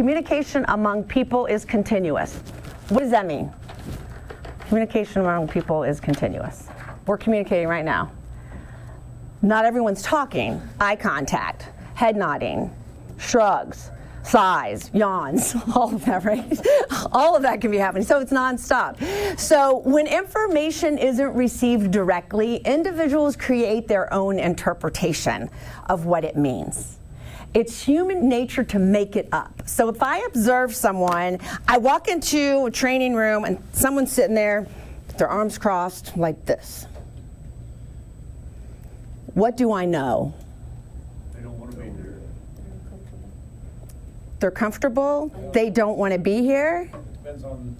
communication among people is continuous. What does that mean? Communication among people is continuous. We're communicating right now. Not everyone's talking. Eye contact, head nodding, shrugs, sighs, yawns, all of that, right? All of that can be happening, so it's nonstop. So when information isn't received directly, individuals create their own interpretation of what it means. It's human nature to make it up. So if I observe someone, I walk into a training room and someone's sitting there with their arms crossed like this. What do I know? They don't want to be there. They're comfortable? They don't want to be here? Depends on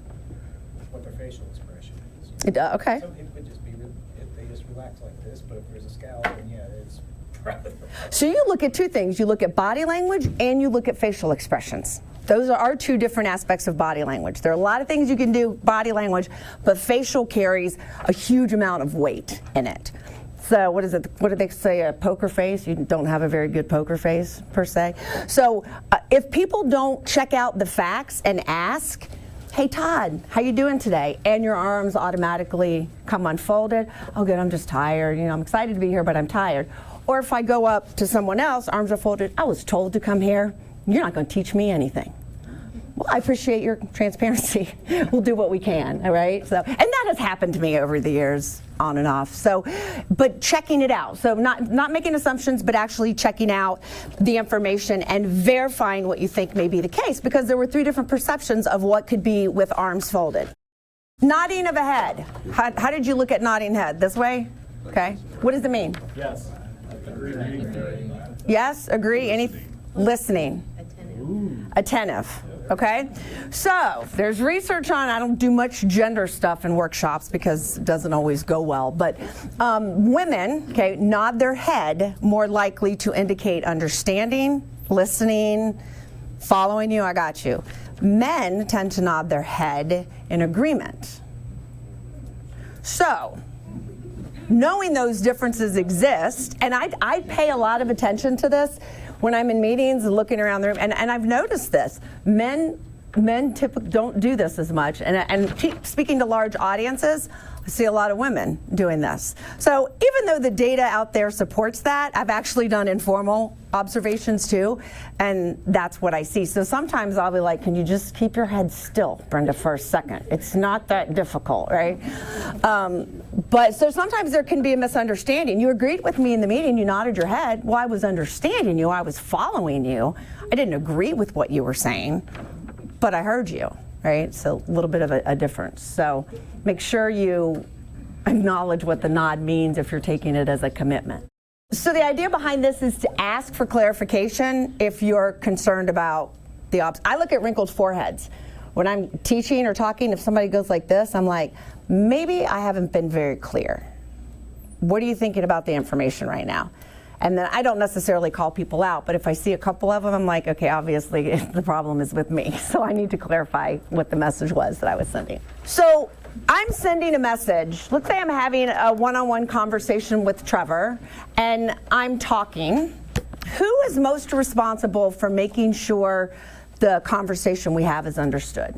what their facial expression is. Okay. Some people could just be, if they just relax like this, but if there's a scowl, then yeah, it's probably. So you look at two things. You look at body language and you look at facial expressions. Those are our two different aspects of body language. There are a lot of things you can do body language, but facial carries a huge amount of weight in it. So what is it? What do they say? A poker face? You don't have a very good poker face, per se. So if people don't check out the facts and ask, hey Todd, how you doing today? And your arms automatically come unfolded. Oh good, I'm just tired. You know, I'm excited to be here, but I'm tired. Or if I go up to someone else, arms are folded, I was told to come here. You're not going to teach me anything. Well, I appreciate your transparency. We'll do what we can, all right? So, and that has happened to me over the years, on and off. So, but checking it out. So not making assumptions, but actually checking out the information and verifying what you think may be the case, because there were three different perceptions of what could be with arms folded. Nodding of a head. How did you look at nodding head? This way? Okay. What does it mean? Yes. Agree. Yes, agree. Listening. Attentive. Okay, so there's research on, I don't do much gender stuff in workshops because it doesn't always go well, but women, okay, nod their head more likely to indicate understanding, listening, following you, I got you. Men tend to nod their head in agreement. So, knowing those differences exist, and I pay a lot of attention to this when I'm in meetings and looking around the room, and I've noticed this. Men typically don't do this as much, and speaking to large audiences, I see a lot of women doing this. So even though the data out there supports that, I've actually done informal observations too, and that's what I see. So sometimes I'll be like, can you just keep your head still, Brenda, for a second? It's not that difficult, right? But so sometimes there can be a misunderstanding. You agreed with me in the meeting, you nodded your head. Well, I was understanding you, I was following you. I didn't agree with what you were saying, but I heard you. Right? So a little bit of a difference. So make sure you acknowledge what the nod means if you're taking it as a commitment. So the idea behind this is to ask for clarification if you're concerned about the I look at wrinkled foreheads. When I'm teaching or talking, if somebody goes like this, I'm like, maybe I haven't been very clear. What are you thinking about the information right now? And then I don't necessarily call people out, but if I see a couple of them, I'm like, okay, obviously the problem is with me. So I need to clarify what the message was that I was sending. So I'm sending a message. Let's say I'm having a one-on-one conversation with Trevor, and I'm talking. Who is most responsible for making sure the conversation we have is understood?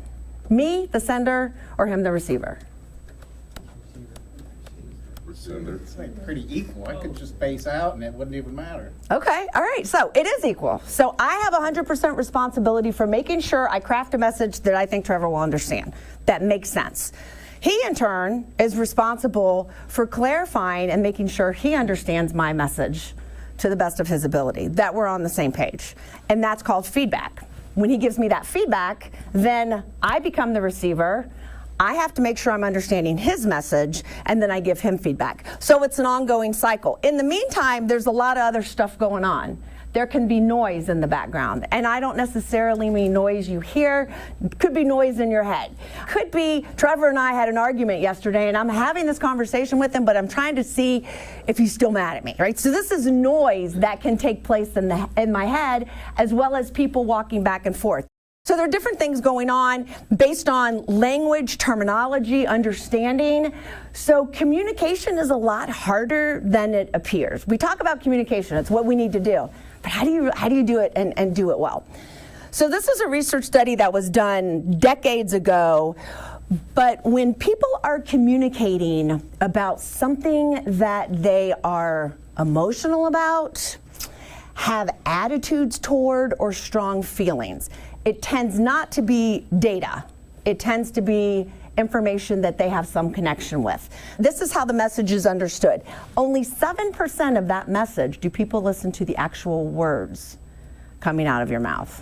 Me, the sender, or him, the receiver? It's like pretty equal. I could just space out and it wouldn't even matter. Okay, all right, so it is equal. So I have 100% responsibility for making sure I craft a message that I think Trevor will understand, that makes sense. He, in turn, is responsible for clarifying and making sure he understands my message to the best of his ability, that we're on the same page. And that's called feedback. When he gives me that feedback, then I become the receiver. I have to make sure I'm understanding his message, and then I give him feedback. So it's an ongoing cycle. In the meantime, there's a lot of other stuff going on. There can be noise in the background, and I don't necessarily mean noise you hear. Could be noise in your head. Could be Trevor and I had an argument yesterday, and I'm having this conversation with him, but I'm trying to see if he's still mad at me, right? So this is noise that can take place in my head, as well as people walking back and forth. So there are different things going on based on language, terminology, understanding. So communication is a lot harder than it appears. We talk about communication, it's what we need to do. But how do you do it and do it well? So this is a research study that was done decades ago, but when people are communicating about something that they are emotional about, have attitudes toward, or strong feelings, it tends not to be data. It tends to be information that they have some connection with. This is how the message is understood. Only 7% of that message do people listen to the actual words coming out of your mouth.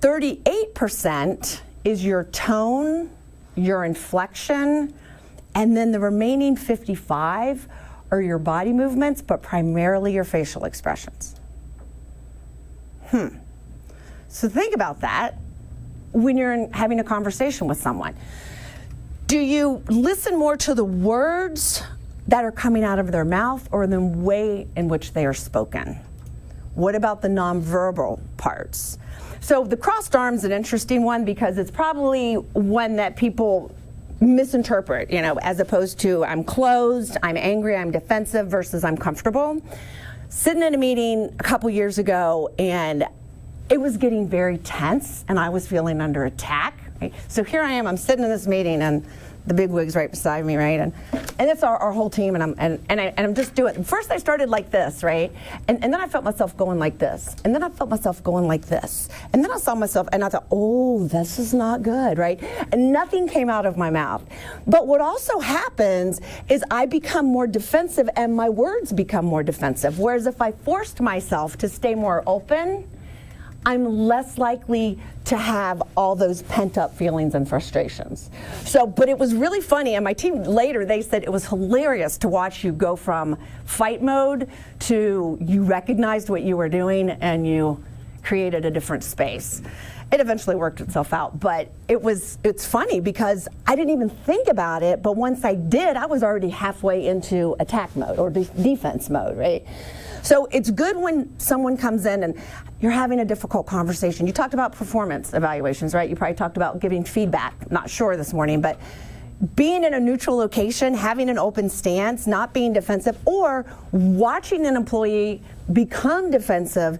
38% is your tone, your inflection, and then the remaining 55 are your body movements, but primarily your facial expressions. So think about that when you're having a conversation with someone. Do you listen more to the words that are coming out of their mouth or the way in which they are spoken? What about the nonverbal parts? So the crossed arm's an interesting one because it's probably one that people misinterpret, as opposed to I'm closed, I'm angry, I'm defensive versus I'm comfortable. Sitting in a meeting a couple years ago, and it was getting very tense and I was feeling under attack. Right? So here I am, I'm sitting in this meeting and the bigwig's right beside me, right? And it's our whole team, and I'm just doing. First I started like this, right? And then I felt myself going like this, and then I felt myself going like this, and then I saw myself, and I thought, oh, this is not good, right? And nothing came out of my mouth. But what also happens is I become more defensive, and my words become more defensive. Whereas if I forced myself to stay more open, I'm less likely to have all those pent-up feelings and frustrations. But it was really funny, and my team later, they said it was hilarious to watch you go from fight mode to you recognized what you were doing and you created a different space. It eventually worked itself out, but it's funny because I didn't even think about it, but once I did, I was already halfway into attack mode or defense mode, right? So it's good when someone comes in and you're having a difficult conversation. You talked about performance evaluations, right? You probably talked about giving feedback. Not sure this morning, but being in a neutral location, having an open stance, not being defensive, or watching an employee become defensive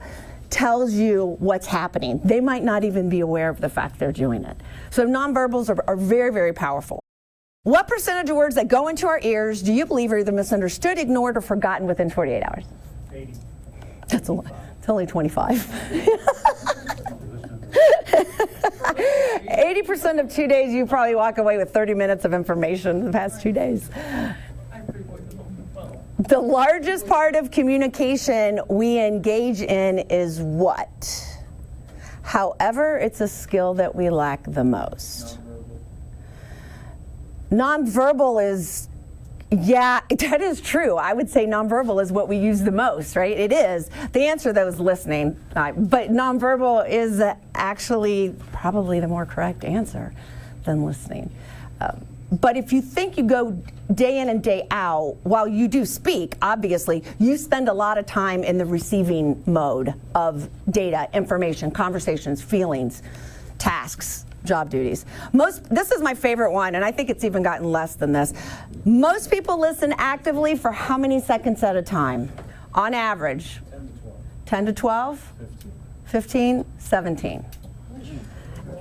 tells you what's happening. They might not even be aware of the fact they're doing it. So nonverbals are very, very powerful. What percentage of words that go into our ears do you believe are either misunderstood, ignored, or forgotten within 48 hours? 80. That's a lot. It's only 25. 80% of 2 days, you probably walk away with 30 minutes of information the past 2 days. The largest part of communication we engage in is what? However, it's a skill that we lack the most. Nonverbal is, yeah, that is true. I would say nonverbal is what we use the most, right? It is. The answer, though, is listening. But nonverbal is actually probably the more correct answer than listening. But if you think you go day in and day out, while you do speak, obviously, you spend a lot of time in the receiving mode of data, information, conversations, feelings, tasks, job duties. This is my favorite one, and I think it's even gotten less than this. Most people listen actively for how many seconds at a time? On average? 10 to 12? 15? 17.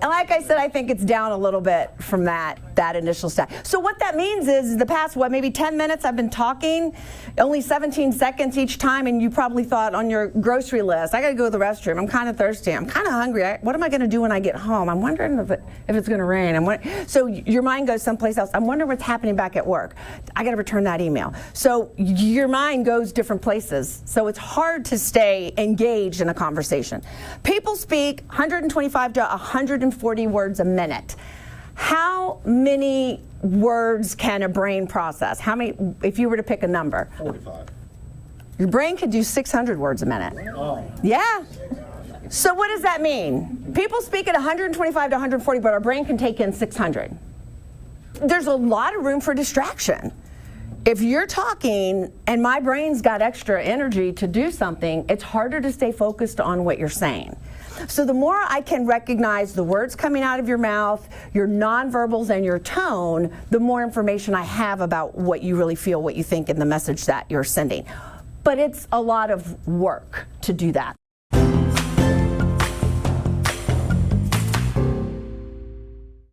And like I said, I think it's down a little bit from that initial stat. So what that means is the past, maybe 10 minutes I've been talking, only 17 seconds each time, and you probably thought on your grocery list, I gotta go to the restroom, I'm kind of thirsty, I'm kind of hungry, what am I gonna do when I get home? I'm wondering if it's gonna rain. So your mind goes someplace else. I'm wondering what's happening back at work. I gotta return that email. So your mind goes different places. So it's hard to stay engaged in a conversation. People speak 125 to 140 words a minute. How many words can a brain process? How many, if you were to pick a number? 45. Your brain could do 600 words a minute. Oh. Yeah. So what does that mean? People speak at 125 to 140, but our brain can take in 600. There's a lot of room for distraction. If you're talking and my brain's got extra energy to do something, it's harder to stay focused on what you're saying. So the more I can recognize the words coming out of your mouth, your nonverbals, and your tone, the more information I have about what you really feel, what you think, and the message that you're sending. But it's a lot of work to do that.